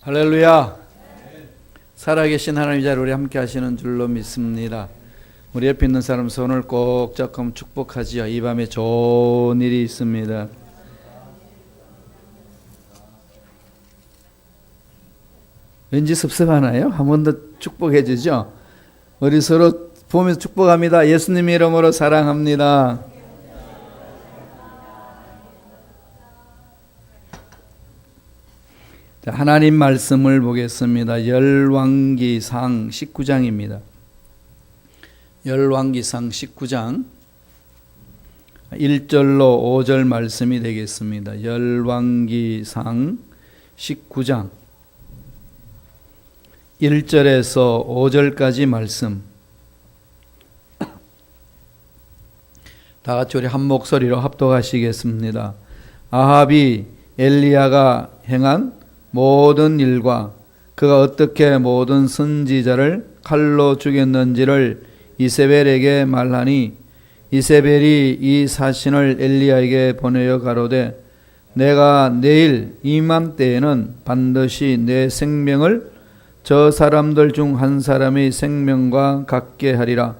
할렐루야. 살아계신 하나님 자리 우리 함께 하시는 줄로 믿습니다. 우리 옆에 있는 사람 손을 꼭 잡고 축복하지요. 이 밤에 좋은 일이 있습니다. 왠지 섭섭하나요? 한 번 더 축복해 주죠. 우리 서로 보면서 축복합니다. 예수님 이름으로 사랑합니다. 자, 하나님 말씀을 보겠습니다. 열왕기상 19장입니다. 열왕기상 19장 1절로 5절 말씀이 되겠습니다. 열왕기상 19장 1절에서 5절까지 말씀. 다 같이 우리 한 목소리로 합독하시겠습니다. 아합이 엘리야가 행한 모든 일과 그가 어떻게 모든 선지자를 칼로 죽였는지를 이세벨에게 말하니 이세벨이 이 사신을 엘리야에게 보내어 가로되 내가 내일 이맘때에는 반드시 내 생명을 저 사람들 중 한 사람의 생명과 같게 하리라.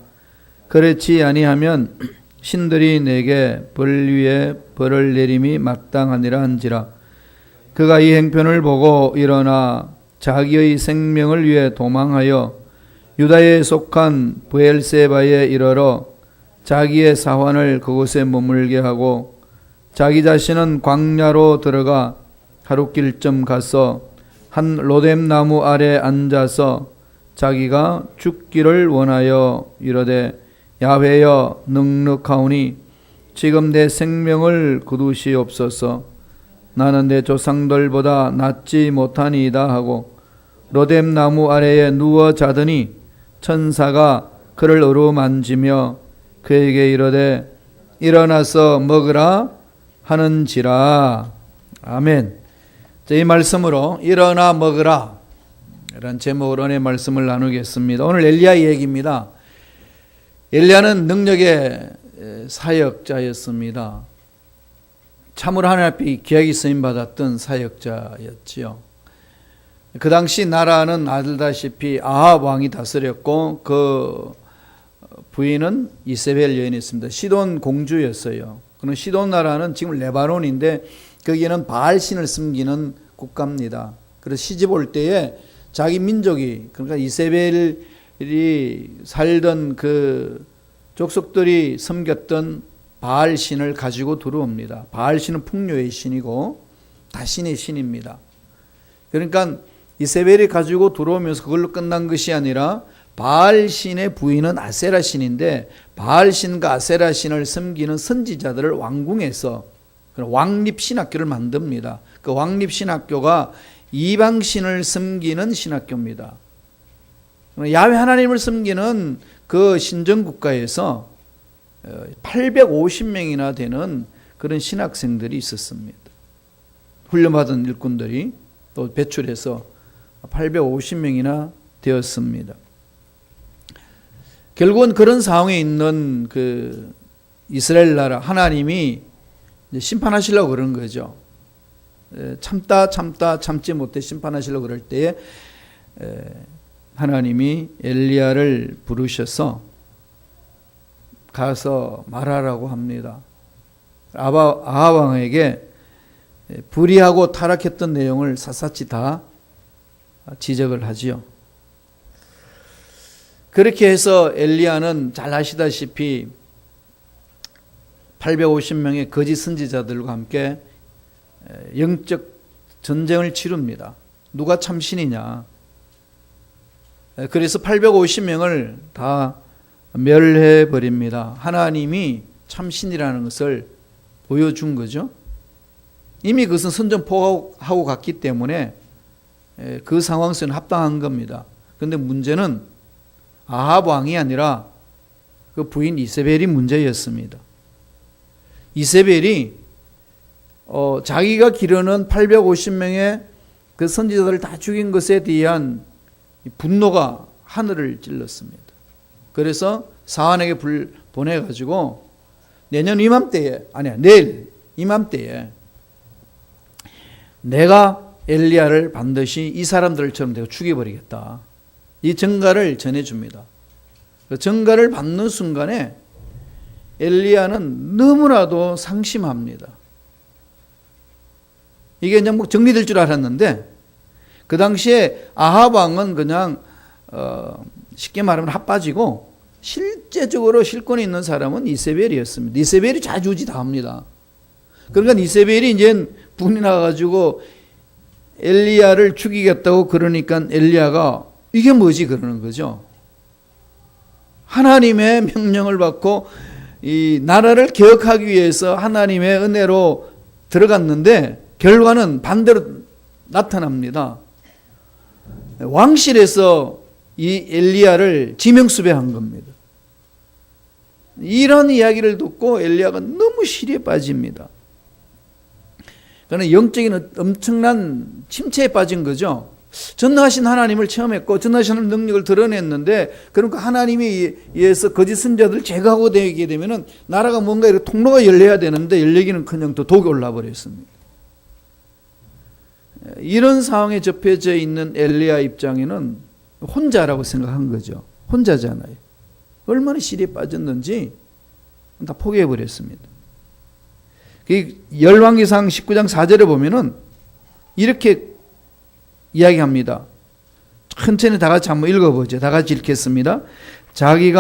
그렇지 아니하면 신들이 내게 벌 위에 벌을 내림이 마땅하니라 한지라. 그가 이 행편을 보고 일어나 자기의 생명을 위해 도망하여 유다에 속한 브엘세바에 이르러 자기의 사환을 그곳에 머물게 하고 자기 자신은 광야로 들어가 하룻길쯤 가서 한 로뎀 나무 아래 앉아서 자기가 죽기를 원하여 이르되 야훼여 넉넉하오니 지금 내 생명을 거두시옵소서. 나는 내 조상들보다 낫지 못하니이다 하고 로뎀 나무 아래에 누워 자더니 천사가 그를 어루만지며 그에게 이르되 일어나서 먹으라 하는지라. 아멘. 이 말씀으로 일어나 먹으라 이런 제목으로 오늘 말씀을 나누겠습니다. 오늘 엘리야 얘기입니다. 엘리야는 능력의 사역자였습니다. 참으로 하나님 앞에 귀하게 쓰임받았던 사역자였지요. 그 당시 나라는 아들다시피 아합 왕이 다스렸고 그 부인은 이세벨 여인이었습니다. 시돈 공주였어요. 그는 시돈 나라는 지금 레바논인데 거기는 바알신을 섬기는 국가입니다. 그래서 시집 올 때에 자기 민족이 그러니까 이세벨이 살던 그 족속들이 섬겼던 바알신을 가지고 들어옵니다. 바알신은 풍요의 신이고 다신의 신입니다. 그러니까 이세벨이 가지고 들어오면서 그걸로 끝난 것이 아니라 바알신의 부인은 아세라신인데 바알신과 아세라신을 섬기는 선지자들을 왕궁에서 왕립신학교를 만듭니다. 그 왕립신학교가 이방신을 섬기는 신학교입니다. 야훼 하나님을 섬기는 그 신정국가에서 850명이나 되는 그런 신학생들이 있었습니다. 훈련받은 일꾼들이 또 배출해서 850명이나 되었습니다. 결국은 그런 상황에 있는 그 이스라엘 나라 하나님이 심판하시려고 그런 거죠. 참지 못해 심판하시려고 그럴 때에 하나님이 엘리야를 부르셔서 가서 말하라고 합니다. 아합 왕에게 불의하고 타락했던 내용을 샅샅이 다 지적을 하지요. 그렇게 해서 엘리야는 잘 아시다시피 850명의 거짓 선지자들과 함께 영적 전쟁을 치릅니다. 누가 참신이냐. 그래서 850명을 다 멸해 버립니다. 하나님이 참신이라는 것을 보여준 거죠. 이미 그것은 선전포고하고 갔기 때문에 그 상황 속에는 합당한 겁니다. 그런데 문제는 아합 왕이 아니라 그 부인 이세벨이 문제였습니다. 이세벨이 자기가 기르는 850명의 그 선지자들을 다 죽인 것에 대한 분노가 하늘을 찔렀습니다. 그래서 사환에게 불 보내가지고 내년 이맘때에, 아니야, 내일 이맘때에 내가 엘리야를 반드시 이 사람들처럼 내가 죽여버리겠다. 이 전가를 전해줍니다. 그 전가를 받는 순간에 엘리야는 너무나도 상심합니다. 이게 그냥 뭐 정리될 줄 알았는데 그 당시에 아합 왕은 그냥 쉽게 말하면 핫빠지고 실제적으로 실권이 있는 사람은 이세벨이었습니다. 이세벨이 좌지우지다합니다. 그러니까 이세벨이 이제 분이 나가지고 엘리야를 죽이겠다고 그러니까 엘리야가 이게 뭐지 그러는 거죠. 하나님의 명령을 받고 이 나라를 개혁하기 위해서 하나님의 은혜로 들어갔는데 결과는 반대로 나타납니다. 왕실에서 이 엘리야를 지명수배한 겁니다. 이런 이야기를 듣고 엘리야가 너무 시리에 빠집니다. 그는 영적인 엄청난 침체에 빠진 거죠. 전능하신 하나님을 체험했고 전능하신 하나님 능력을 드러냈는데 그러니까 하나님에 의해서 거짓 선자들을 제거하고 되게 되면은 나라가 뭔가 이렇게 통로가 열려야 되는데 열리기는 그냥 또 독이 올라 버렸습니다. 이런 상황에 접해져 있는 엘리야 입장에는 혼자라고 생각한 거죠. 혼자잖아요. 얼마나 시리에 빠졌는지 다 포기해 버렸습니다. 열왕기상 19장 4절에 보면은 이렇게 이야기합니다. 천천히 다 같이 한번 읽어보죠. 다 같이 읽겠습니다. 자기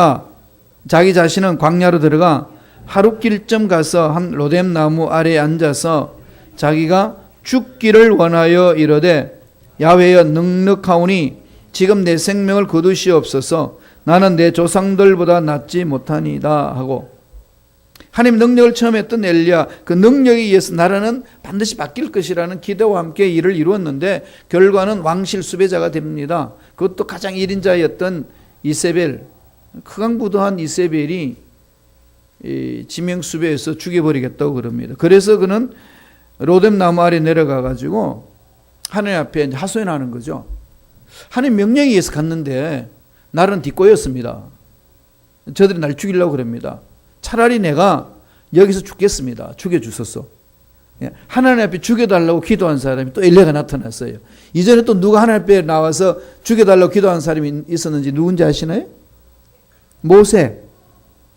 자신은 광야로 들어가 하룻길쯤 가서 한 로뎀 나무 아래에 앉아서 자기가 죽기를 원하여 이르되 야훼여 넉넉하오니 지금 내 생명을 거두시옵소서. 나는 내 조상들보다 낫지 못하니이다 하고 하나님 능력을 처음 했던 엘리야 그 능력에 의해서 나라는 반드시 바뀔 것이라는 기대와 함께 일을 이루었는데 결과는 왕실 수배자가 됩니다. 그것도 가장 1인자였던 이세벨 크강부도한 이세벨이 지명수배해서 죽여버리겠다고 그럽니다. 그래서 그는 로뎀 나무 아래 내려가 가지고 하나님 앞에 하소연하는 거죠. 하나님 명령에 의해서 갔는데 나는 뒷꼬였습니다. 저들이 날 죽이려고 그럽니다. 차라리 내가 여기서 죽겠습니다. 죽여주소서. 하나님 앞에 죽여달라고 기도한 사람이 또 엘리야가 나타났어요. 이전에 또 누가 하나님 앞에 나와서 죽여달라고 기도한 사람이 있었는지 누군지 아시나요? 모세가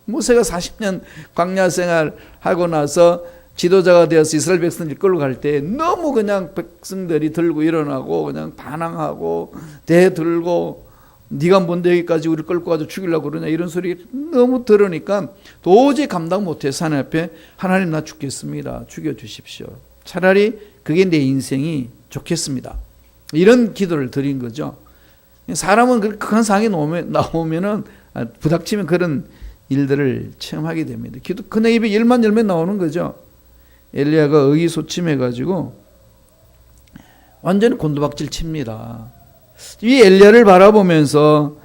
40년 광야 생활하고 나서 지도자가 되어서 이스라엘 백성들 끌고 갈 때 너무 그냥 백성들이 들고 일어나고 그냥 반항하고 대 들고 네가 뭔데 여기까지 우리를 끌고 가서 죽이려고 그러냐 이런 소리 너무 들으니까 도저히 감당 못해서 하나님 앞에 하나님 나 죽겠습니다. 죽여주십시오. 차라리 그게 내 인생이 좋겠습니다. 이런 기도를 드린 거죠. 사람은 그렇게 큰 상황이 나오면은 부닥치면 그런 일들을 체험하게 됩니다. 기도 그네 입에 일만 열면 나오는 거죠. 엘리야가 의기소침해가지고 완전히 곤두박질 칩니다. 이 엘리야를 바라보면서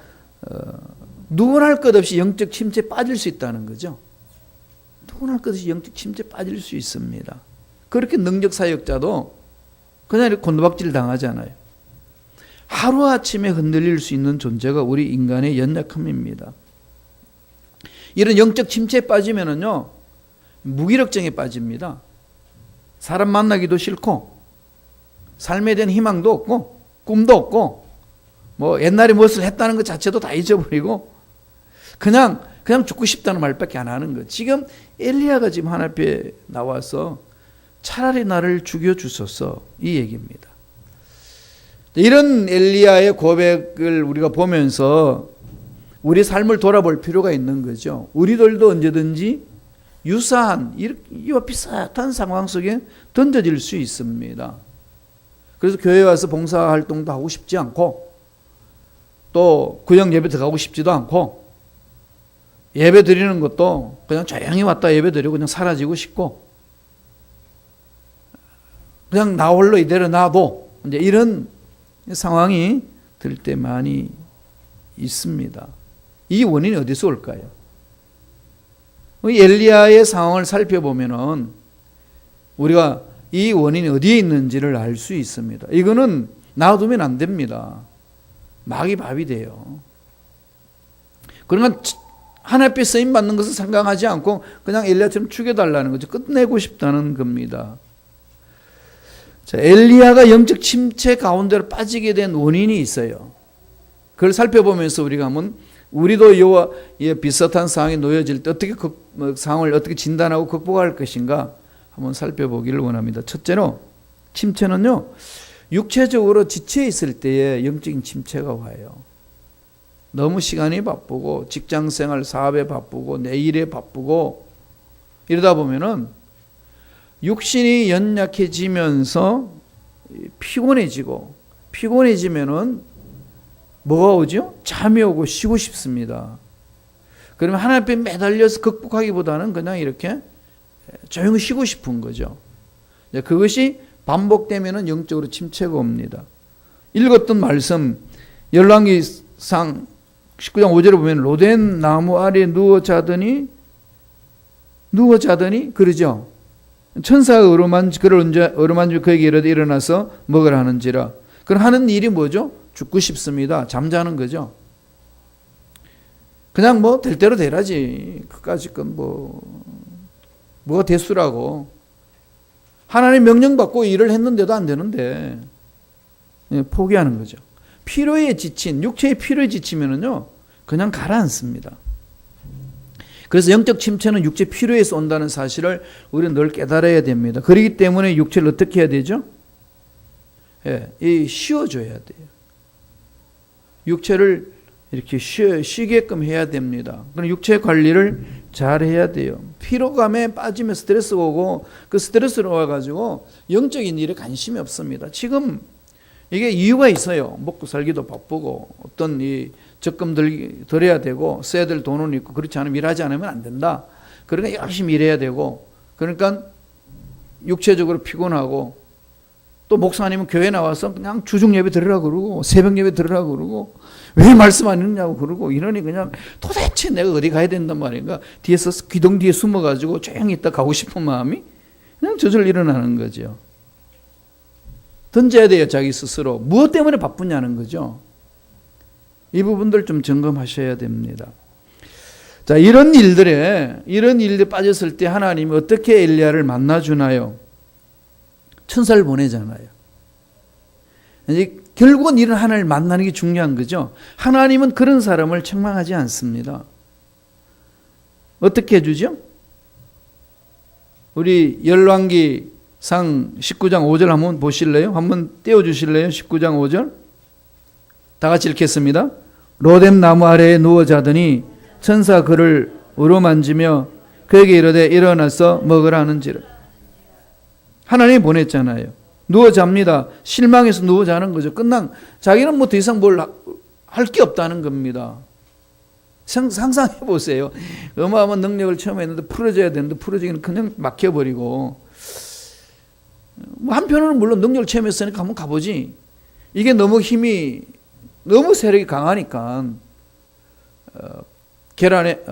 누구나 할 것 없이 영적 침체에 빠질 수 있다는 거죠. 누구나 할 것 없이 영적 침체에 빠질 수 있습니다. 그렇게 능력 사역자도 그냥 이렇게 곤두박질 당하잖아요. 하루아침에 흔들릴 수 있는 존재가 우리 인간의 연약함입니다. 이런 영적 침체에 빠지면은요 무기력증에 빠집니다. 사람 만나기도 싫고 삶에 대한 희망도 없고 꿈도 없고 뭐 옛날에 무엇을 했다는 것 자체도 다 잊어버리고 그냥 죽고 싶다는 말밖에 안 하는 거. 지금 엘리야가 지금 하나님 앞에 나와서 차라리 나를 죽여주소서 이 얘기입니다. 이런 엘리야의 고백을 우리가 보면서 우리 삶을 돌아볼 필요가 있는 거죠. 우리들도 언제든지 유사한 이와 비슷한 상황 속에 던져질 수 있습니다. 그래서 교회에 와서 봉사활동도 하고 싶지 않고 또 구역 예배 들어가고 싶지도 않고 예배 드리는 것도 그냥 조용히 왔다 예배 드리고 그냥 사라지고 싶고 그냥 나 홀로 이대로 놔도 이제 이런 상황이 들 때 많이 있습니다. 이 원인이 어디서 올까요? 엘리야의 상황을 살펴보면은 우리가 이 원인이 어디에 있는지를 알 수 있습니다. 이거는 놔두면 안 됩니다. 막이 밥이 돼요. 그러니까 하나님 앞에 쓰임 받는 것을 생각하지 않고 그냥 엘리야처럼 죽여달라는 거죠. 끝내고 싶다는 겁니다. 자, 엘리야가 영적 침체 가운데로 빠지게 된 원인이 있어요. 그걸 살펴보면서 우리가 한번 우리도 이와 비슷한 상황에 놓여질 때 어떻게 상황을 어떻게 진단하고 극복할 것인가 한번 살펴보기를 원합니다. 첫째로 침체는요, 육체적으로 지쳐 있을 때에 영적인 침체가 와요. 너무 시간이 바쁘고 직장생활 사업에 바쁘고 내 일에 바쁘고 이러다 보면은 육신이 연약해지면서 피곤해지면은 뭐가 오죠? 잠이 오고 쉬고 싶습니다. 그러면 하나님 앞에 매달려서 극복하기보다는 그냥 이렇게 조용히 쉬고 싶은 거죠. 그것이 반복되면은 영적으로 침체가 옵니다. 읽었던 말씀 열왕기상 19장 5절에 보면 로덴 나무 아래에 누워 자더니 그러죠. 천사가 어루만지고 그에게 이르되 일어나서 먹으라 하는지라. 그럼 하는 일이 뭐죠? 죽고 싶습니다. 잠자는 거죠. 그냥 뭐 될 대로 되라지. 그까짓 건 뭐가 대수라고. 하나님 명령받고 일을 했는데도 안 되는데 포기하는 거죠. 피로에 지친, 육체의 피로에 지치면은요, 그냥 가라앉습니다. 그래서 영적 침체는 육체 피로에서 온다는 사실을 우리는 늘 깨달아야 됩니다. 그렇기 때문에 육체를 어떻게 해야 되죠? 쉬어줘야 돼요. 육체를 이렇게 쉬게끔 해야 됩니다. 그럼 육체 관리를 잘 해야 돼요. 피로감에 빠지면 스트레스가 오고 그 스트레스로 와가지고 영적인 일에 관심이 없습니다. 지금 이게 이유가 있어요. 먹고 살기도 바쁘고 어떤 이 적금 들여야 되고 써야 될 돈은 있고 그렇지 않으면 일하지 않으면 안 된다. 그러니까 열심히 일해야 되고 그러니까 육체적으로 피곤하고 또 목사님은 교회 나와서 그냥 주중 예배 들으라고 그러고 새벽 예배 들으라고 그러고 왜 말씀 안 읽냐고 그러고 이러니 그냥 도대체 내가 어디 가야 된단 말인가. 뒤에서 기둥 뒤에 숨어가지고 조용히 있다 가고 싶은 마음이 그냥 저절로 일어나는 거죠. 던져야 돼요. 자기 스스로. 무엇 때문에 바쁘냐는 거죠. 이 부분들 좀 점검하셔야 됩니다. 자, 이런 일들에 빠졌을 때 하나님이 어떻게 엘리야를 만나주나요? 천사를 보내잖아요. 이제 결국은 이런 하나님을 만나는 게 중요한 거죠. 하나님은 그런 사람을 책망하지 않습니다. 어떻게 해주죠? 우리 열왕기상 19장 5절 한번 보실래요? 한번 띄워주실래요? 19장 5절 다 같이 읽겠습니다. 로뎀 나무 아래에 누워 자더니 천사 그를 어루만지며 그에게 이르되 일어나서 먹으라 하는지라. 하나님이 보냈잖아요. 누워 잡니다. 실망해서 누워 자는 거죠. 자기는 뭐 더 이상 뭘 할 게 없다는 겁니다. 상상해 보세요. 어마어마한 능력을 처음 했는데 풀어져야 되는데 풀어지기는 그냥 막혀버리고. 한편으로는 물론 능력을 체험했으니까 한번 가보지. 이게 너무 세력이 강하니까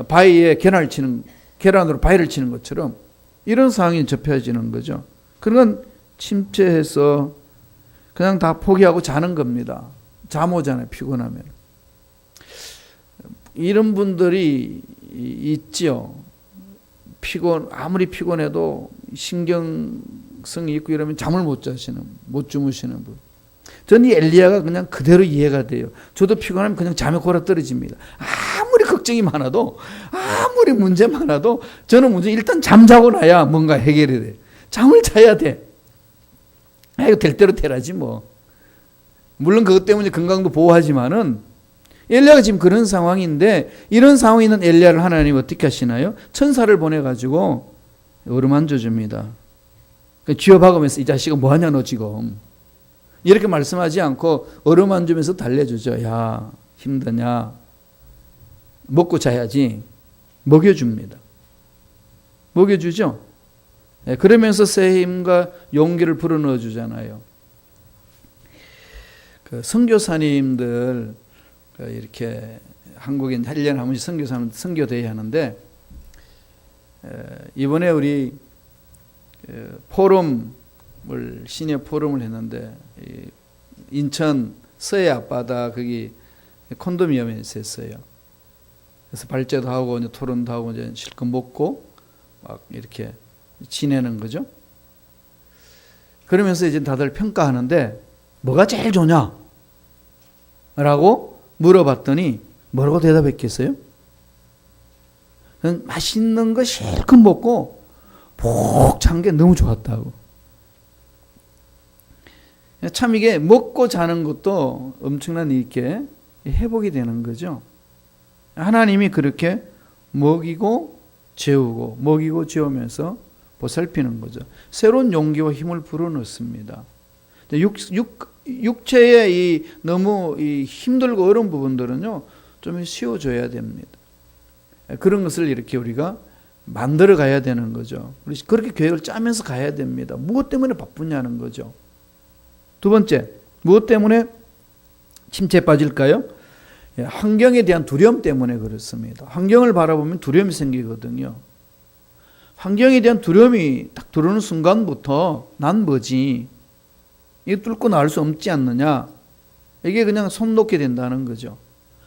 바위에 계란으로 바위를 치는 것처럼 이런 상황이 접혀지는 거죠. 그런 침체해서 그냥 다 포기하고 자는 겁니다. 잠 오잖아요. 피곤하면. 이런 분들이 있죠. 아무리 피곤해도 신경성이 있고 이러면 잠을 못 주무시는 분. 저는 이 엘리야가 그냥 그대로 이해가 돼요. 저도 피곤하면 그냥 잠에 골아 떨어집니다. 아무리 걱정이 많아도, 아무리 문제 많아도 저는 일단 잠자고 나야 뭔가 해결이 돼. 잠을 자야 돼. 이거 될 대로 되라지 뭐. 물론 그것 때문에 건강도 보호하지만은 엘리야가 지금 그런 상황인데 이런 상황에 있는 엘리야를 하나님이 어떻게 하시나요? 천사를 보내가지고 어루만져 줍니다. 쥐어박으면서 이 자식아 뭐하냐 너 지금. 이렇게 말씀하지 않고 어루만지면서 달래주죠. 야 힘드냐. 먹고 자야지. 먹여줍니다. 먹여주죠. 그러면서 새 힘과 용기를 불어넣어 주잖아요. 선교사님들 이렇게 한국에 1년에 한 번씩 선교대회 하는데 이번에 우리 시니어 포럼을 했는데 인천 서해 앞바다 거기 콘도미엄에서 했어요. 그래서 발제도 하고 이제 토론도 하고 이제 실컷 먹고 막 이렇게 지내는 거죠. 그러면서 이제 다들 평가하는데 뭐가 제일 좋냐? 라고 물어봤더니 뭐라고 대답했겠어요? 맛있는 거 실컷 먹고 푹 잔 게 너무 좋았다고. 참 이게 먹고 자는 것도 엄청난 이렇게 회복이 되는 거죠. 하나님이 그렇게 먹이고 재우고 먹이고 재우면서 보살피는 거죠. 새로운 용기와 힘을 불어넣습니다. 육체의 이 너무 이 힘들고 어려운 부분들은요, 좀 쉬워줘야 됩니다. 그런 것을 이렇게 우리가 만들어 가야 되는 거죠. 그렇게 계획을 짜면서 가야 됩니다. 무엇 때문에 바쁘냐는 거죠. 두 번째, 무엇 때문에 침체에 빠질까요? 환경에 대한 두려움 때문에 그렇습니다. 환경을 바라보면 두려움이 생기거든요. 환경에 대한 두려움이 딱 들어오는 순간부터 난 뭐지? 이거 뚫고 나올 수 없지 않느냐? 이게 그냥 손 놓게 된다는 거죠.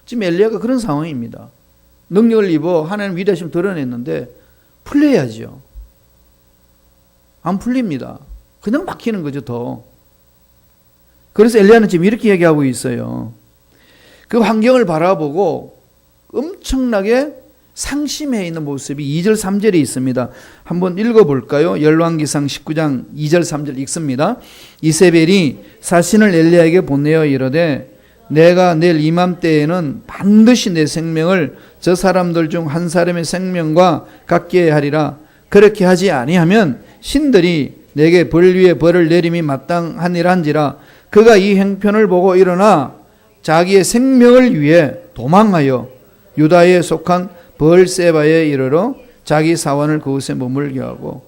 지금 엘리야가 그런 상황입니다. 능력을 입어 하나님 위대하심을 드러냈는데 풀려야죠. 안 풀립니다. 그냥 막히는 거죠, 더. 그래서 엘리야는 지금 이렇게 얘기하고 있어요. 그 환경을 바라보고 엄청나게 상심해 있는 모습이 2절 3절에 있습니다. 한번 읽어볼까요? 열왕기상 19장 2절 3절 읽습니다. 이세벨이 사신을 엘리야에게 보내어 이르되 내가 내일 이맘때에는 반드시 내 생명을 저 사람들 중 한 사람의 생명과 같게 하리라. 그렇게 하지 아니하면 신들이 내게 벌 위에 벌을 내림이 마땅하니란지라. 그가 이 행편을 보고 일어나 자기의 생명을 위해 도망하여 유다에 속한 벌세바에 이르러 자기 사원을 그곳에 머물게 하고,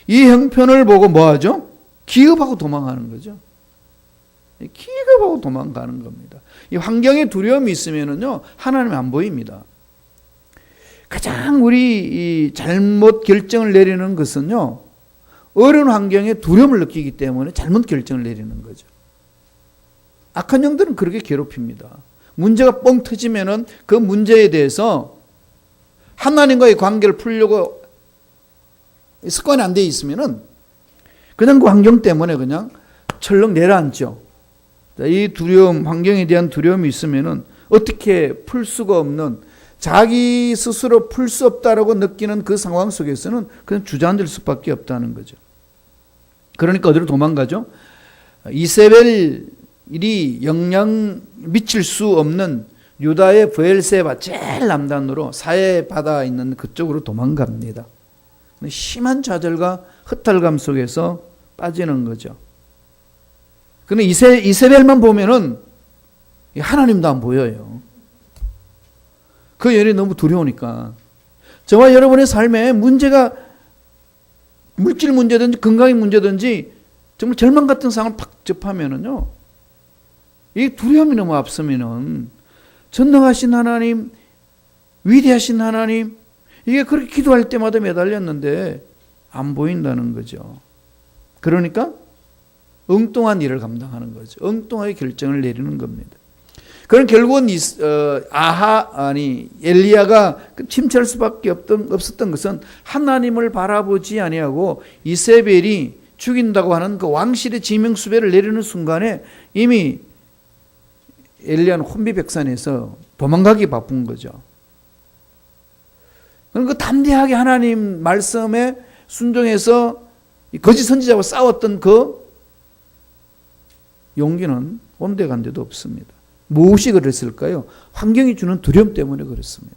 이 형편을 보고 뭐하죠? 기겁하고 도망하는 거죠. 기겁하고 도망가는 겁니다. 이 환경에 두려움이 있으면은요, 하나님이 안 보입니다. 가장 우리 이 잘못 결정을 내리는 것은요, 어려운 환경에 두려움을 느끼기 때문에 잘못 결정을 내리는 거죠. 악한 영들은 그렇게 괴롭힙니다. 문제가 뻥 터지면은 그 문제에 대해서 하나님과의 관계를 풀려고 습관이 안 돼 있으면은 그냥 그 환경 때문에 그냥 철렁 내려앉죠. 이 두려움, 환경에 대한 두려움이 있으면은 어떻게 풀 수가 없는, 자기 스스로 풀 수 없다라고 느끼는 그 상황 속에서는 그냥 주저앉을 수밖에 없다는 거죠. 그러니까 어디로 도망가죠? 이세벨이 영향 미칠 수 없는 유다의 브엘세바 제일 남단으로 사해 바다 있는 그쪽으로 도망갑니다. 심한 좌절과 허탈감 속에서 빠지는 거죠. 근데 이세벨만 보면은 하나님도 안 보여요. 그 일이 너무 두려우니까. 저와 여러분의 삶에 문제가 물질 문제든지 건강의 문제든지 정말 절망 같은 상황을 팍 접하면은요, 이 두려움이 너무 앞서면은 전능하신 하나님, 위대하신 하나님, 이게 그렇게 기도할 때마다 매달렸는데 안 보인다는 거죠. 그러니까 엉뚱한 일을 감당하는 거죠. 엉뚱하게 결정을 내리는 겁니다. 그럼 결국은 엘리야가 침체할 수밖에 없었던 것은 하나님을 바라보지 아니하고 이세벨이 죽인다고 하는 그 왕실의 지명수배를 내리는 순간에 이미 엘리야는 혼비백산에서 도망가기 바쁜 거죠. 그러니까 담대하게 하나님 말씀에 순종해서 거짓 선지자와 싸웠던 그 용기는 온데간데도 없습니다. 무엇이 그랬을까요? 환경이 주는 두려움 때문에 그렇습니다.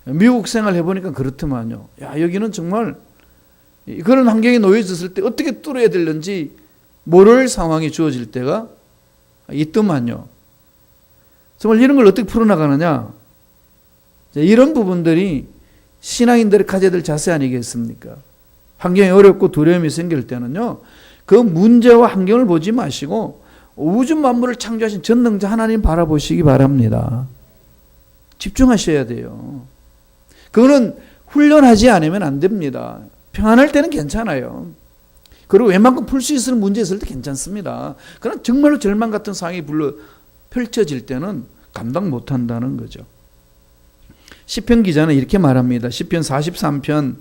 미국 생활 해보니까 그렇더만요. 야, 여기는 정말 그런 환경에 놓여졌을 때 어떻게 뚫어야 되는지 모를 상황이 주어질 때가 있더만요. 정말 이런 걸 어떻게 풀어나가느냐? 이런 부분들이 신앙인들이 가져야 될 자세 아니겠습니까? 환경이 어렵고 두려움이 생길 때는요, 그 문제와 환경을 보지 마시고 우주 만물을 창조하신 전능자 하나님 바라보시기 바랍니다. 집중하셔야 돼요. 그거는 훈련하지 않으면 안 됩니다. 평안할 때는 괜찮아요. 그리고 웬만큼 풀 수 있을 문제 있을 때 괜찮습니다. 그러나 정말로 절망 같은 상황이 펼쳐질 때는 감당 못한다는 거죠. 시편 기자는 이렇게 말합니다. 시편 43편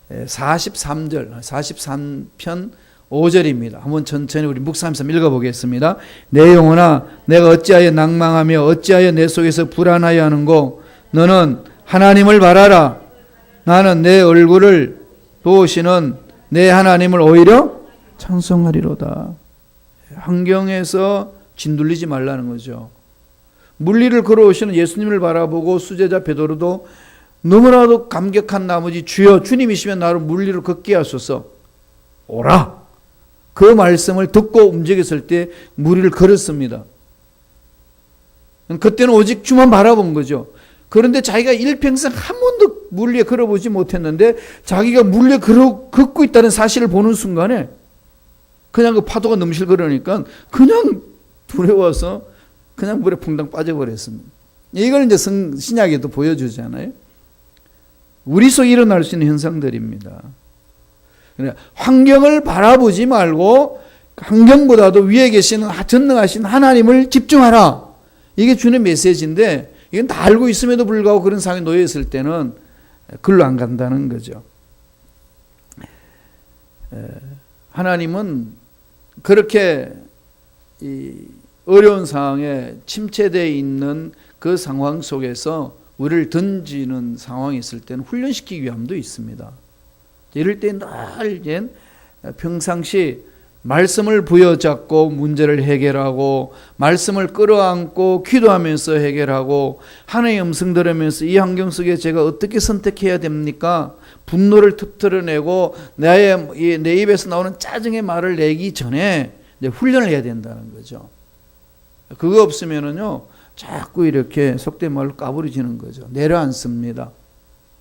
43절, 43편 5절입니다. 한번 천천히 우리 묵상하면서 읽어보겠습니다. 내 영혼아, 내가 어찌하여 낭망하며 어찌하여 내 속에서 불안하여 하는고? 너는 하나님을 바라라. 나는 내 얼굴을 도우시는 내 하나님을 오히려 찬송하리로다. 환경에서 진둘리지 말라는 거죠. 물리를 걸어오시는 예수님을 바라보고 수제자 베드로도 너무나도 감격한 나머지 주여 주님이시면 나를 물리를 걷게 하소서 오라. 그 말씀을 듣고 움직였을 때 물리를 걸었습니다. 그때는 오직 주만 바라본 거죠. 그런데 자기가 일평생 한 번도 물리에 걸어보지 못했는데 자기가 물리에 걷고 있다는 사실을 보는 순간에 그냥 그 파도가 넘실 거려니까 그냥 두려워서 그냥 물에 퐁당 빠져버렸습니다. 이걸 이제 신약에도 보여주잖아요. 우리 속에 일어날 수 있는 현상들입니다. 환경을 바라보지 말고 환경보다도 위에 계시는 전능하신 하나님을 집중하라. 이게 주는 메시지인데 이건 다 알고 있음에도 불구하고 그런 상황에 놓여 있을 때는 글로 안 간다는 거죠. 하나님은 그렇게 이 어려운 상황에 침체되어 있는 그 상황 속에서 우리를 던지는 상황이 있을 때는 훈련시키기 위함도 있습니다. 이럴 때 늘 평상시 말씀을 부여잡고 문제를 해결하고 말씀을 끌어안고 기도하면서 해결하고 하나님의 음성 들으면서 이 환경 속에 제가 어떻게 선택해야 됩니까? 분노를 터뜨려내고 내 입에서 나오는 짜증의 말을 내기 전에 이제 훈련을 해야 된다는 거죠. 그거 없으면은요 자꾸 이렇게 속된 말로 까부러지는 거죠. 내려앉습니다.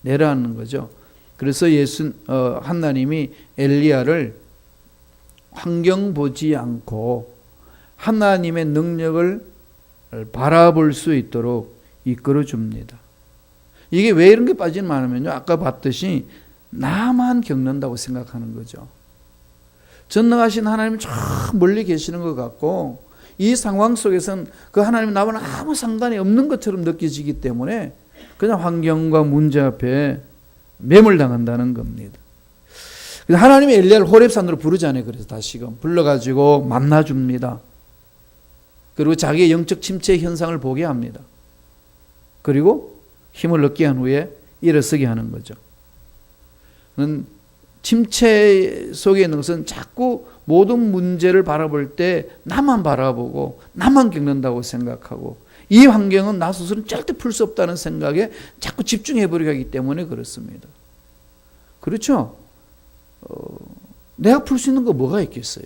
내려앉는 거죠. 그래서 하나님이 엘리야를 환경 보지 않고 하나님의 능력을 바라볼 수 있도록 이끌어 줍니다. 이게 왜 이런 게 빠지면 하면요, 아까 봤듯이 나만 겪는다고 생각하는 거죠. 전능하신 하나님이 저 멀리 계시는 것 같고 이 상황 속에서는 그 하나님은 나와는 아무 상관이 없는 것처럼 느껴지기 때문에 그냥 환경과 문제 앞에 매몰당한다는 겁니다. 하나님이 엘리야를 호렙산으로 부르잖아요. 그래서 다시금 불러가지고 만나줍니다. 그리고 자기의 영적 침체 현상을 보게 합니다. 그리고 힘을 얻게 한 후에 일어서게 하는 거죠. 침체 속에 있는 것은 자꾸 모든 문제를 바라볼 때 나만 바라보고 나만 겪는다고 생각하고 이 환경은 나 스스로는 절대 풀 수 없다는 생각에 자꾸 집중해버리게 하기 때문에 그렇습니다. 그렇죠? 내가 풀 수 있는 거 뭐가 있겠어요?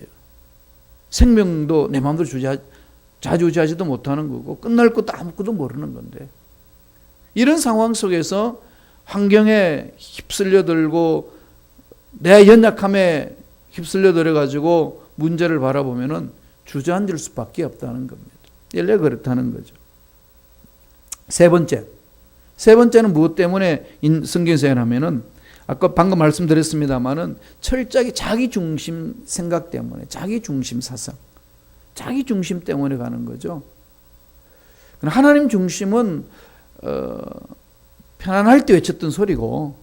생명도 내 마음대로 좌지우지하지도 못하는 거고 끝날 것도 아무것도 모르는 건데 이런 상황 속에서 환경에 휩쓸려들고 내 연약함에 휩쓸려들어가지고 문제를 바라보면은 주저앉을 수밖에 없다는 겁니다. 원래 그렇다는 거죠. 세 번째는 무엇 때문에 성경에서 하냐면은 아까 방금 말씀드렸습니다만은 철저하게 자기 중심 생각 때문에 자기 중심 사상, 자기 중심 때문에 가는 거죠. 하나님 중심은 편안할 때 외쳤던 소리고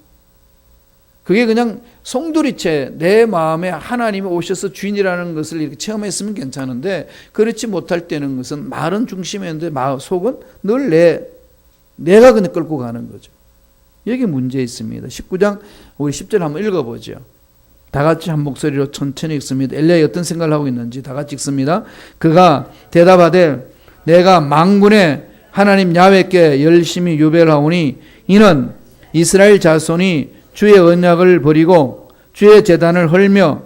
그게 그냥 송두리째 내 마음에 하나님이 오셔서 주인이라는 것을 이렇게 체험했으면 괜찮은데 그렇지 못할 때는 것은 말은 중심이었는데 속은 늘 내가 그냥 끌고 가는 거죠. 여기 문제 있습니다. 19장 우리 10절 한번 읽어보죠. 다 같이 한 목소리로 천천히 읽습니다. 엘리야가 어떤 생각을 하고 있는지 다 같이 읽습니다. 그가 대답하되 내가 만군의 하나님 야훼께 열심히 유배하오니 이는 이스라엘 자손이 주의 언약을 버리고 주의 제단을 헐며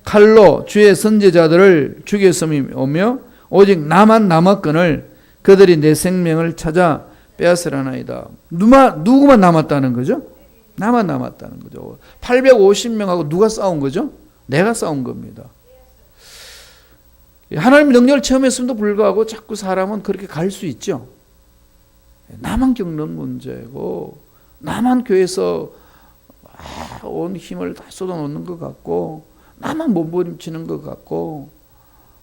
칼로 주의 선지자들을 죽였음이오며 오직 나만 남았거늘 그들이 내 생명을 찾아 빼앗으라나이다. 누구만 남았다는 거죠? 나만 남았다는 거죠. 850명하고 누가 싸운 거죠? 내가 싸운 겁니다. 하나님 능력을 체험했음에도 불구하고 자꾸 사람은 그렇게 갈 수 있죠. 나만 겪는 문제고 나만 교회에서 온 힘을 다 쏟아놓는 것 같고 나만 몸부림치는 것 같고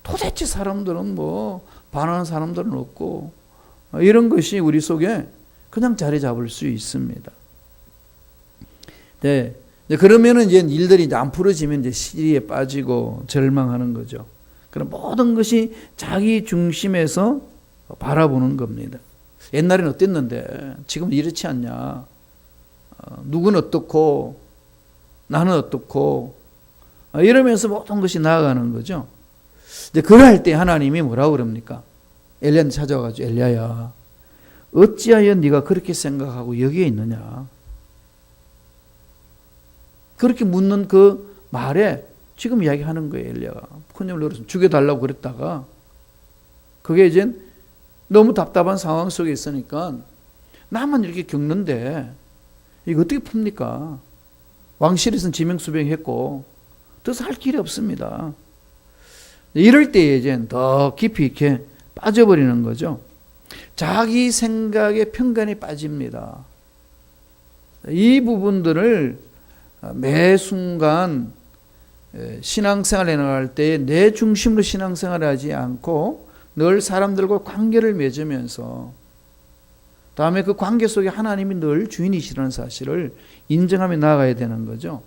도대체 사람들은 반하는 사람들은 없고 이런 것이 우리 속에 그냥 자리 잡을 수 있습니다. 네, 그러면은 이제 일들이 이제 안 풀어지면 이제 시리에 빠지고 절망하는 거죠. 그럼 모든 것이 자기 중심에서 바라보는 겁니다. 옛날엔 어땠는데 지금은 이렇지 않냐. 누구는 어떻고 나는 어떻고 이러면서 모든 것이 나아가는 거죠. 이제 그럴 때 하나님이 뭐라고 그럽니까? 엘리야한테 찾아와가지고 엘리야야 어찌하여 네가 그렇게 생각하고 여기에 있느냐. 그렇게 묻는 그 말에 지금 이야기하는 거예요. 엘리야가 큰 힘을 들여서 죽여달라고 그랬다가 그게 이제 너무 답답한 상황 속에 있으니까 나만 이렇게 겪는데 이거 어떻게 풉니까? 왕실에서는 지명수병했고 더 살 길이 없습니다. 이럴 때에 이제 더 깊이 이렇게 빠져버리는 거죠. 자기 생각에 편견이 빠집니다. 이 부분들을 매 순간 신앙생활에 나갈 때 내 중심으로 신앙생활을 하지 않고 늘 사람들과 관계를 맺으면서 다음에 그 관계 속에 하나님이 늘 주인이시라는 사실을 인정하며 나아가야 되는 거죠.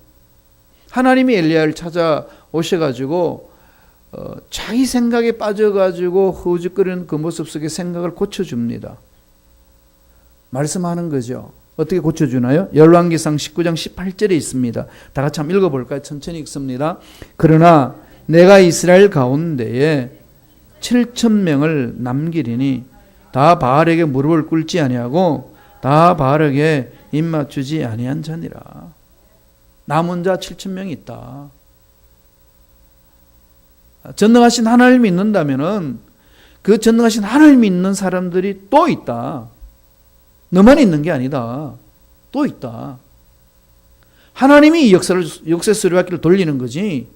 하나님이 엘리야를 찾아오셔가지고 자기 생각에 빠져가지고 허우적거리는 그 모습 속에 생각을 고쳐줍니다. 말씀하는 거죠. 어떻게 고쳐주나요? 열왕기상 19장 18절에 있습니다. 다 같이 한번 읽어볼까요? 천천히 읽습니다. 그러나 내가 이스라엘 가운데에 7,000명을 남기리니 다 바알에게 무릎을 꿇지 아니하고 다 바알에게 입맞추지 아니한 자니라. 남은 자 7,000명이 있다. 전능하신 하나님을 믿는다면은 그 전능하신 하나님을 믿는 사람들이 또 있다. 너만 있는 게 아니다. 또 있다. 하나님이 이 역사의 수레바퀴를 돌리는 거지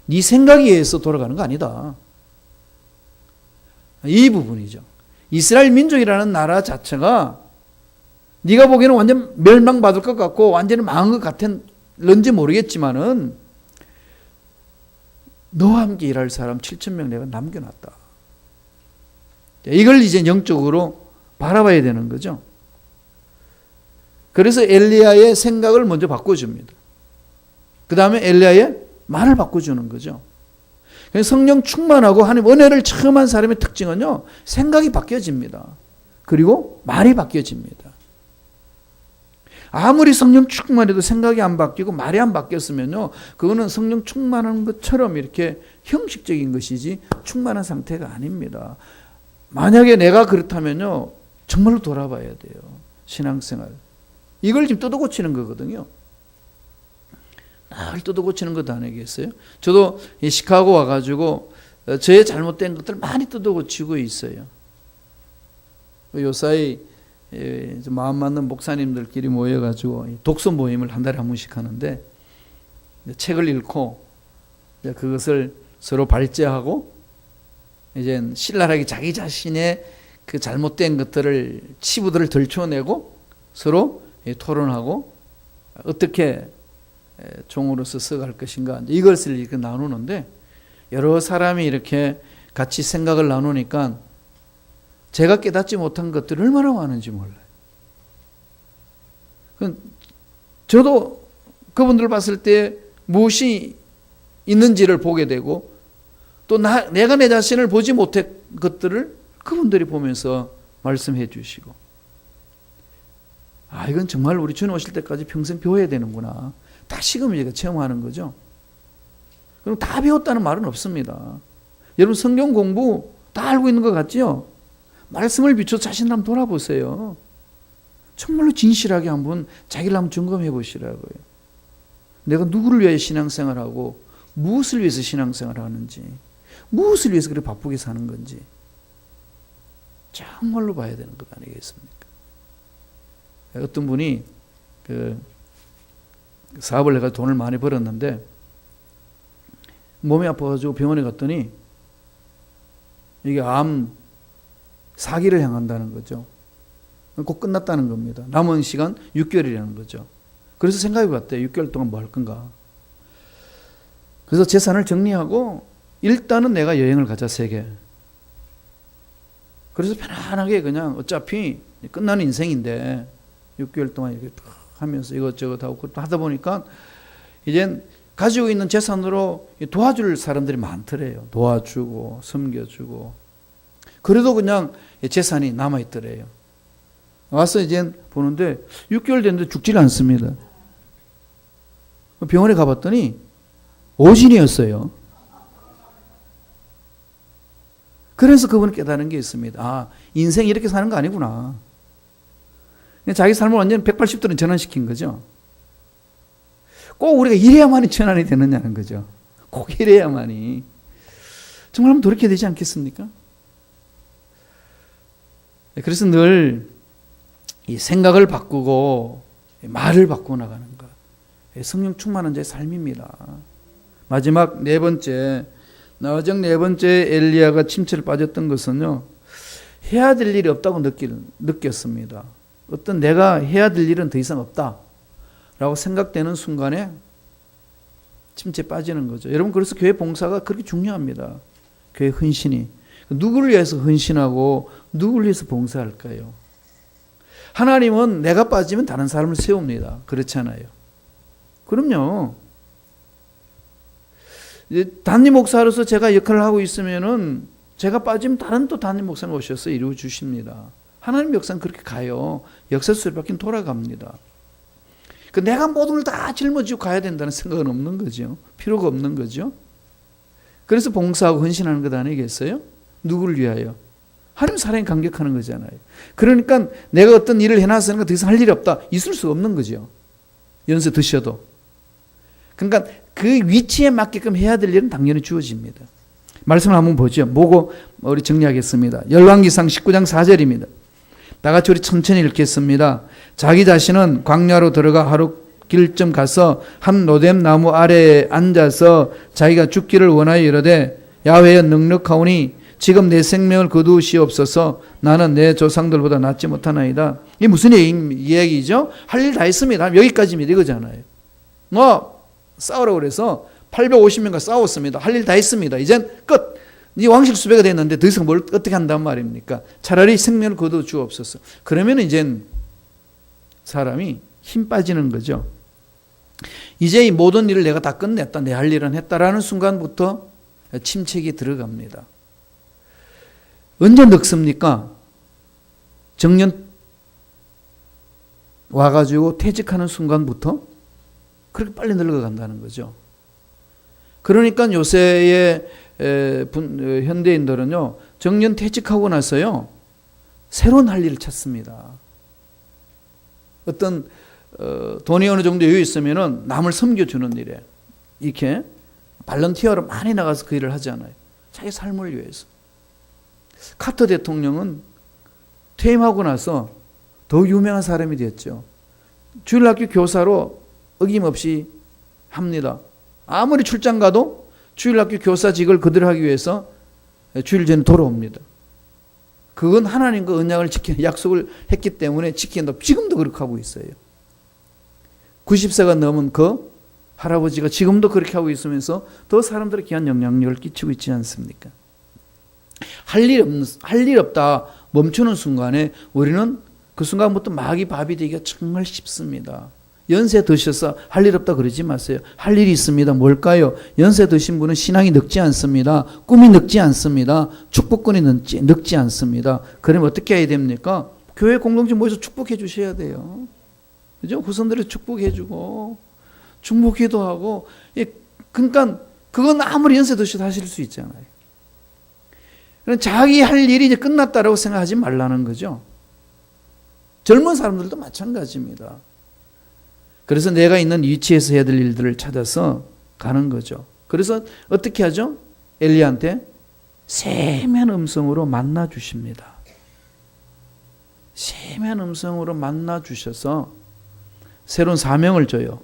네 생각에 의해서 돌아가는 거 아니다. 이 부분이죠. 이스라엘 민족이라는 나라 자체가 네가 보기에는 완전 멸망받을 것 같고 완전히 망한 것 같은지 모르겠지만은 너와 함께 일할 사람 7,000명 내가 남겨놨다. 이걸 이제 영적으로 바라봐야 되는 거죠. 그래서 엘리야의 생각을 먼저 바꿔줍니다. 그 다음에 엘리야의 말을 바꿔주는 거죠. 성령 충만하고 하나님 은혜를 처음 한 사람의 특징은요, 생각이 바뀌어집니다. 그리고 말이 바뀌어집니다. 아무리 성령 충만해도 생각이 안 바뀌고 말이 안 바뀌었으면요, 그거는 성령 충만한 것처럼 이렇게 형식적인 것이지 충만한 상태가 아닙니다. 만약에 내가 그렇다면요, 정말로 돌아봐야 돼요. 신앙생활. 이걸 지금 뜯어고치는 거거든요. 날 뜯어고치는 것도 아니겠어요? 저도 이 시카고 와가지고 저의 잘못된 것들 많이 뜯어고치고 있어요. 요사이 마음 맞는 목사님들끼리 모여가지고 독서 모임을 한 달에 한 번씩 하는데 책을 읽고 그것을 서로 발제하고 이제 신랄하게 자기 자신의 그 잘못된 것들을 치부들을 덜쳐내고 서로 토론하고 어떻게 종으로서 써갈 것인가 이것을 이렇게 나누는데 여러 사람이 이렇게 같이 생각을 나누니까 제가 깨닫지 못한 것들이 얼마나 많은지 몰라요. 저도 그분들 봤을 때 무엇이 있는지를 보게 되고 또 내가 내 자신을 보지 못한 것들을 그분들이 보면서 말씀해 주시고 이건 정말 우리 주님 오실 때까지 평생 배워야 되는구나. 다시금 우리가 체험하는 거죠. 그럼 다 배웠다는 말은 없습니다. 여러분 성경 공부 다 알고 있는 것 같죠? 말씀을 비춰서 자신을 한번 돌아보세요. 정말로 진실하게 한번 자기를 한번 점검해 보시라고요. 내가 누구를 위해 신앙생활하고 무엇을 위해서 신앙생활을 하는지 무엇을 위해서 그렇게 바쁘게 사는 건지 정말로 봐야 되는 것 아니겠습니까? 어떤 분이 사업을 해서 돈을 많이 벌었는데 몸이 아파가지고 병원에 갔더니 이게 암 사기를 향한다는 거죠. 곧 끝났다는 겁니다. 남은 시간 6개월이라는 거죠. 그래서 생각해 봤대요. 6개월 동안 뭐 할 건가. 그래서 재산을 정리하고 일단은 내가 여행을 가자, 세계. 그래서 편안하게 그냥 어차피 끝나는 인생인데 6개월 동안 이렇게 하면서 이것저것 하고 하다 보니까 이젠 가지고 있는 재산으로 도와줄 사람들이 많더래요. 도와주고 섬겨주고. 그래도 그냥 재산이 남아있더래요. 와서 이제 보는데 6개월 됐는데 죽질 않습니다. 병원에 가봤더니 오진이었어요. 그래서 그분은 깨달은 게 있습니다. 아, 인생이 이렇게 사는 거 아니구나. 자기 삶을 완전 180도로 전환시킨 거죠. 꼭 우리가 이래야만이 전환이 되느냐는 거죠. 꼭 이래야만이. 정말 한번 돌이켜야 되지 않겠습니까? 그래서 늘 이 생각을 바꾸고 말을 바꾸어 나가는 것. 성령 충만한 자의 삶입니다. 마지막 네 번째, 나와정 네 번째 엘리야가 침체를 빠졌던 것은요, 해야 될 일이 없다고 느꼈습니다. 어떤 내가 해야 될 일은 더 이상 없다라고 생각되는 순간에 침체에 빠지는 거죠. 여러분, 그래서 교회 봉사가 그렇게 중요합니다. 교회 헌신이. 누구를 위해서 헌신하고 누구를 위해서 봉사할까요? 하나님은 내가 빠지면 다른 사람을 세웁니다. 그렇잖아요. 그럼요. 담임 목사로서 제가 역할을 하고 있으면은 제가 빠지면 다른 또 담임 목사님 오셔서 이루어 주십니다. 하나님 역사는 그렇게 가요. 역사 수레바퀴는 돌아갑니다. 내가 모든 걸 다 짊어지고 가야 된다는 생각은 없는 거죠. 필요가 없는 거죠. 그래서 봉사하고 헌신하는 것 아니겠어요? 누구를 위하여? 하나님 사랑에 감격하는 거잖아요. 그러니까 내가 어떤 일을 해놨으니까 더 이상 할 일이 없다. 있을 수 없는 거죠. 연세 드셔도. 그러니까 그 위치에 맞게끔 해야 될 일은 당연히 주어집니다. 말씀을 한번 보죠. 보고 우리 정리하겠습니다. 열왕기상 19장 4절입니다. 다 같이 우리 천천히 읽겠습니다. 자기 자신은 광야로 들어가 하루 길쯤 가서 한 로뎀 나무 아래에 앉아서 자기가 죽기를 원하여 이르되 야훼여 넉넉하오니 지금 내 생명을 거두시옵소서. 나는 내 조상들보다 낫지 못하나이다. 이게 무슨 이야기죠? 할 일 다 했습니다. 여기까지입니다. 이거잖아요. 너 싸우라고 그래서 850명과 싸웠습니다. 할 일 다 했습니다. 이젠 끝. 이 왕실 수배가 됐는데 더 이상 뭘 어떻게 한단 말입니까? 차라리 생명을 거둬 주옵소서. 그러면 이젠 사람이 힘 빠지는 거죠. 이제 이 모든 일을 내가 다 끝냈다. 내 할 일은 했다라는 순간부터 침체기 들어갑니다. 언제 늙습니까? 정년 와가지고 퇴직하는 순간부터 그렇게 빨리 늙어간다는 거죠. 그러니까 요새의 현대인들은요, 정년 퇴직하고 나서요, 새로운 할 일을 찾습니다. 어떤 돈이 어느 정도 여유 있으면은 남을 섬겨주는 일에 이렇게 발런티어로 많이 나가서 그 일을 하잖아요. 자기 삶을 위해서. 카터 대통령은 퇴임하고 나서 더 유명한 사람이 됐죠. 주일학교 교사로 어김없이 합니다. 아무리 출장 가도 주일학교 교사직을 그대로 하기 위해서 주일 전에 돌아옵니다. 그건 하나님과 언약을 지키는 약속을 했기 때문에 지킨다. 지금도 그렇게 하고 있어요. 90세가 넘은 그 할아버지가 지금도 그렇게 하고 있으면서 더 사람들의 귀한 영향력을 끼치고 있지 않습니까? 할 일 없다 멈추는 순간에 우리는 그 순간부터 마귀 밥이 되기가 정말 쉽습니다. 연세 드셔서 할 일 없다 그러지 마세요. 할 일이 있습니다. 뭘까요? 연세 드신 분은 신앙이 늙지 않습니다. 꿈이 늙지 않습니다. 축복권이 늙지 않습니다. 그러면 어떻게 해야 됩니까? 교회 공동체 모여서 축복해 주셔야 돼요. 그죠? 후손들을 축복해 주고 중보기도 하고. 그러니까 그건 아무리 연세 드셔도 하실 수 있잖아요. 자기 할 일이 이제 끝났다라고 생각하지 말라는 거죠. 젊은 사람들도 마찬가지입니다. 그래서 내가 있는 위치에서 해야 될 일들을 찾아서 가는 거죠. 그래서 어떻게 하죠? 엘리야한테 세미한 음성으로 만나 주십니다. 세미한 음성으로 만나 주셔서 새로운 사명을 줘요.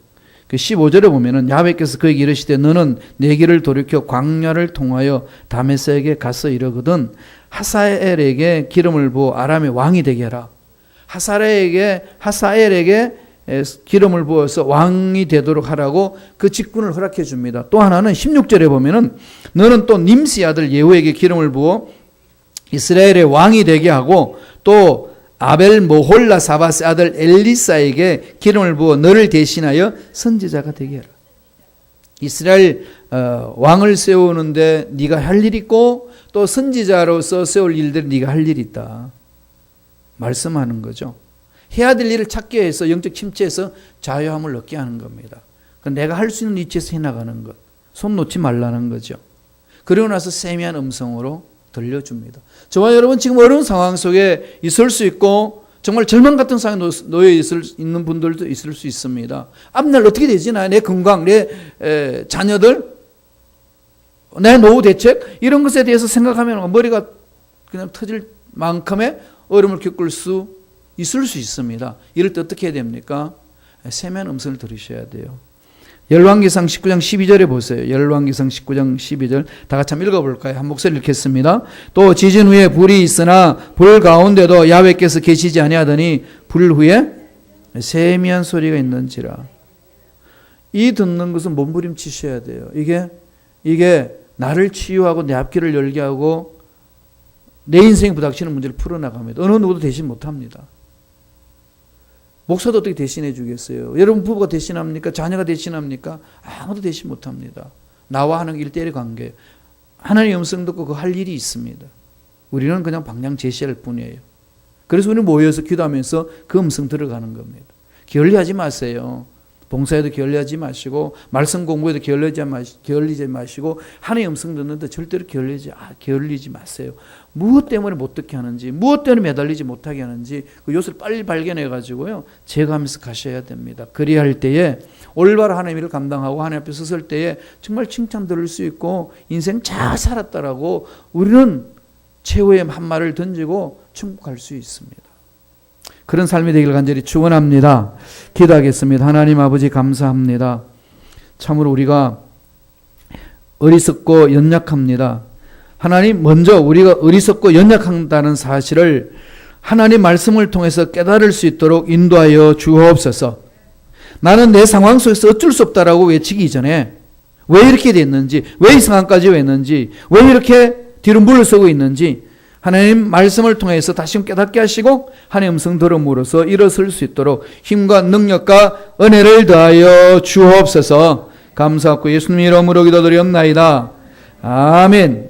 그 15절에 보면은 야훼께서 그에게 이르시되 너는 내 길을 돌이켜 광야를 통하여 다메섹에 가서 이르거든 하사엘에게 기름을 부어 아람의 왕이 되게 하라. 하사엘에게 기름을 부어서 왕이 되도록 하라고 그 직분을 허락해 줍니다. 또 하나는 16절에 보면은 너는 또 님시 아들 예후에게 기름을 부어 이스라엘의 왕이 되게 하고 또 아벨 모홀라 사바스 아들 엘리사에게 기름을 부어 너를 대신하여 선지자가 되게 하라. 이스라엘 왕을 세우는데 네가 할 일이 있고 또 선지자로서 세울 일들이 네가 할 일이 있다. 말씀하는 거죠. 해야 될 일을 찾기 위해서 영적 침체에서 자유함을 얻게 하는 겁니다. 내가 할 수 있는 위치에서 해나가는 것. 손 놓지 말라는 거죠. 그리고 나서 세미한 음성으로 들려줍니다. 저와 여러분 지금 어려운 상황 속에 있을 수 있고 정말 절망 같은 상황에 놓여 있는 분들도 있을 수 있습니다. 앞날 어떻게 되지나 내 건강, 내 자녀들, 내 노후 대책 이런 것에 대해서 생각하면 머리가 그냥 터질 만큼의 어려움을 겪을 수 있을 수 있습니다. 이럴 때 어떻게 해야 됩니까? 세미한 음성을 들으셔야 돼요. 열왕기상 19장 12절에 보세요. 열왕기상 19장 12절 다 같이 한번 읽어볼까요? 한 목소리 읽겠습니다. 또 지진 후에 불이 있으나 불 가운데도 야훼께서 계시지 아니하더니 불 후에 세미한 소리가 있는지라. 이 듣는 것은 몸부림치셔야 돼요. 이게 나를 치유하고 내 앞길을 열게 하고 내 인생에 부닥치는 문제를 풀어나갑니다. 어느 누구도 대신 못합니다. 목사도 어떻게 대신해 주겠어요? 여러분 부부가 대신합니까? 자녀가 대신합니까? 아무도 대신 못합니다. 나와 하는 1:1 관계. 하나님의 음성 듣고 그 할 일이 있습니다. 우리는 그냥 방향 제시할 뿐이에요. 그래서 우리는 모여서 기도하면서 그 음성 들어가는 겁니다. 게을리하지 마세요. 봉사에도 게을리하지 마시고 말씀 공부에도 게을리지 마시고 하나님의 음성 듣는데 절대로 게을리지 마세요. 무엇 때문에 못 듣게 하는지, 무엇 때문에 매달리지 못하게 하는지 그 요소를 빨리 발견해 가지고요 제거하면서 가셔야 됩니다. 그리할 때에 올바른 하나님의 일을 감당하고 하나님 앞에 섰을 때에 정말 칭찬 들을 수 있고 인생 잘 살았다라고 우리는 최후의 한 말을 던지고 천국 갈 수 있습니다. 그런 삶이 되기를 간절히 축원합니다. 기도하겠습니다. 하나님 아버지 감사합니다. 참으로 우리가 어리석고 연약합니다. 하나님 먼저 우리가 어리석고 연약한다는 사실을 하나님 말씀을 통해서 깨달을 수 있도록 인도하여 주옵소서. 나는 내 상황 속에서 어쩔 수 없다라고 외치기 이전에 왜 이렇게 됐는지, 왜 이 상황까지 왔는지, 왜 이렇게 뒤로 물러서고 있는지 하나님 말씀을 통해서 다시금 깨닫게 하시고 하나님 음성 들음으로써 일어설 수 있도록 힘과 능력과 은혜를 더하여 주옵소서. 감사하고 예수님 이름으로 기도드리옵나이다. 아멘.